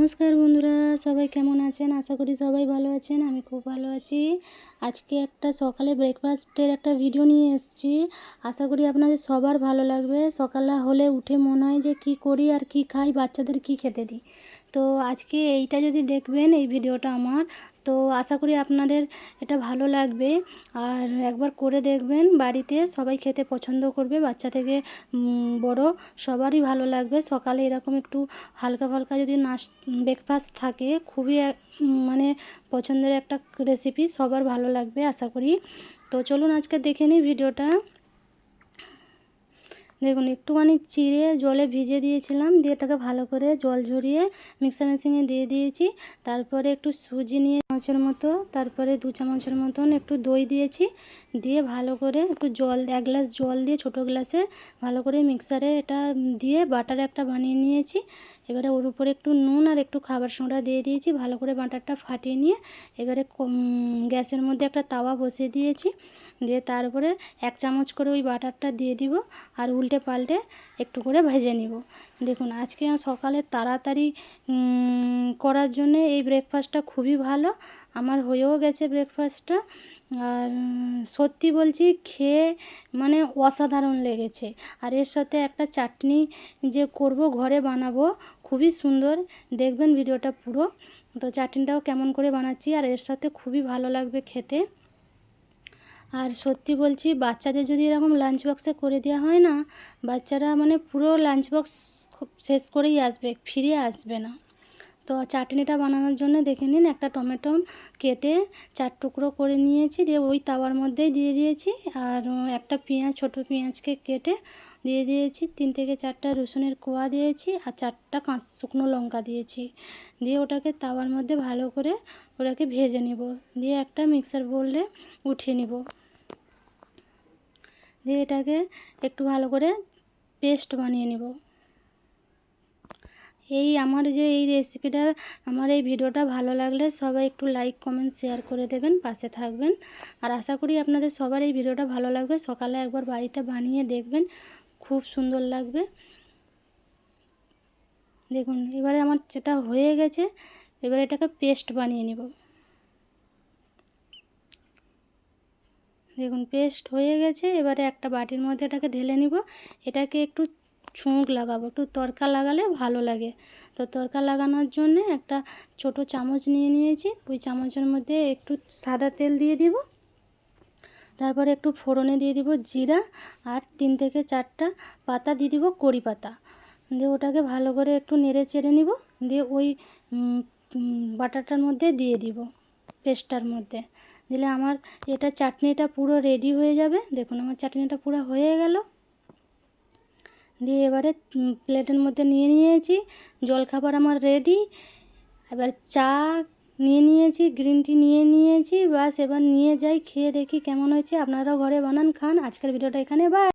নমস্কার বন্ধুরা, সবাই কেমন আছেন? আশা করি সবাই ভালো আছেন। আমি খুব ভালো আছি। আজকে একটা সকালে ব্রেকফাস্টের একটা ভিডিও নিয়ে এসেছি। আশা করি আপনাদের সবার ভালো লাগবে। সকালে হলে উঠে মনে হয় যে কী করি আর কী খাই, বাচ্চাদের কী খেতে দিই। তো আজকে এইটা যদি দেখবেন এই ভিডিওটা আমার, তো আশা করি আপনাদের এটা ভালো লাগবে। আর একবার করে দেখবেন, বাড়িতে সবাই খেতে পছন্দ করবে, বাচ্চা থেকে বড় সবারই ভালো লাগবে। সকালে এরকম একটু হালকা ফালকা যদি ব্রেকফাস্ট থাকে, খুবই মানে পছন্দের একটা রেসিপি, সবার ভালো লাগবে আশা করি। তো চলুন আজকে দেখে নিই ভিডিওটা। দেখুন, একটুখানি চিড়ে জলে ভিজিয়ে দিয়েছিলাম, দিয়ে এটাকে ভালো করে জল ঝরিয়ে মিক্সার মেশিনে দিয়ে দিয়েছি। তারপরে একটু সুজি নিয়ে চামচের মতো, তারপরে 2 চামচের মতন একটু দই দিয়েছি, দিয়ে ভালো করে একটু জল, 1 গ্লাস জল দিয়ে ছোটো গ্লাসে ভালো করে মিক্সারে এটা দিয়ে বাটার একটা বানিয়ে নিয়েছি। এবারে ওর উপরে একটু নুন আর একটু খাবার সোডা দিয়ে দিয়েছি, ভালো করে বাটারটা ফাটিয়ে নিয়ে এবারে গ্যাসের মধ্যে একটা তাওয়া বসিয়ে দিয়েছি, দিয়ে তার উপরে 1 চামচ করে ওই বাটারটা দিয়ে দিব আর উল্টে পাল্টে একটু করে ভেজে নিব। দেখুন, আজকে সকালে তাড়াতাড়ি করার জন্যে এই ব্রেকফাস্টটা খুবই ভালো। আমার হয়েও গেছে ব্রেকফাস্টটা। আর সত্যি বলছি, খেয়ে মানে অসাধারণ লেগেছে। আর এর সাথে একটা চাটনি যে করব, ঘরে বানাবো, খুবই সুন্দর। দেখবেন ভিডিওটা পুরো। তো চাটনিটাও কেমন করে বানাচ্ছি, আর এর সাথে খুবই ভালো লাগবে খেতে। আর সত্যি বলছি, বাচ্চাদের যদি এরকম লাঞ্চ বক্সে করে দেওয়া হয় না, বাচ্চারা মানে পুরো লাঞ্চ বক্স শেষ করেই আসবে, ফিরে আসবে না। তো চাটনিটা বানানোর জন্য দেখে নিন, একটা টমেটো কেটে 4 টুকরো করে নিয়েছি, দিয়ে ওই তাওয়ার মধ্যেই দিয়ে দিয়েছি। আর একটা পেঁয়াজ, ছোটো পেঁয়াজকে কেটে দিয়ে দিয়েছি। 3 থেকে 4টা রসুনের কোয়া দিয়েছি, আর 4টা শুকনো লঙ্কা দিয়েছি। দিয়ে ওটাকে তাওয়ার মধ্যে ভালো করে ওটাকে ভেজে নেব, দিয়ে একটা মিক্সার বোলে উঠিয়ে নেব। দিয়ে এটাকে একটু ভালো করে পেস্ট বানিয়ে নেব। আমার এই রেসিপিটা, আমার এই ভিডিওটা ভালো লাগলে সবাই একটু লাইক, কমেন্ট, শেয়ার করে দেবেন, পাশে থাকবেন। আর আশা করি আপনাদের সবার এই ভিডিওটা ভালো লাগবে। সকালে একবার বাড়িতে বানিয়ে দেখবেন, খুব সুন্দর লাগবে। দেখুন, এবারে আমার যেটা হয়ে গেছে, এবারে এটাকে পেস্ট বানিয়ে নেব। দেখুন, পেস্ট হয়ে গেছে। এবারে একটা বাটির মধ্যে এটাকে ঢেলে নিব। এটাকে একটু ছুঁক লাগাবো, একটু তড়কা লাগালে ভালো লাগে। তো তড়কা লাগানোর জন্য একটা ছোট চামচ নিয়ে নিয়েছি, ওই চামচের মধ্যে একটু সাদা তেল দিয়ে দিব। তারপরে একটু ফোড়নে দিয়ে দিব জিরা, আর 3 থেকে 4টা পাতা দিয়ে দিব, কড়ি পাতা। দিয়ে ওটাকে ভালো করে একটু নেড়ে চেড়ে নিব, দিয়ে ওই বাটারটার মধ্যে দিয়ে দিব, পেস্টটার মধ্যে দিলে আমার এটা চাটনিটা পুরো রেডি হয়ে যাবে। দেখুন, আমার চাটনিটা পুরো হয়ে গেল। দিয়ে এবারে প্লেটের মধ্যে নিয়ে নিয়েছি। জলখাবার আমার রেডি। এবার চা নিয়ে নিয়েছি, গ্রিন টি নিয়ে নিয়েছি। বাস, এবার নিয়ে যাই, খেয়ে দেখি কেমন হয়েছে। আপনারাও ঘরে বানান, খান। আজকের ভিডিওটা এখানে, বাই।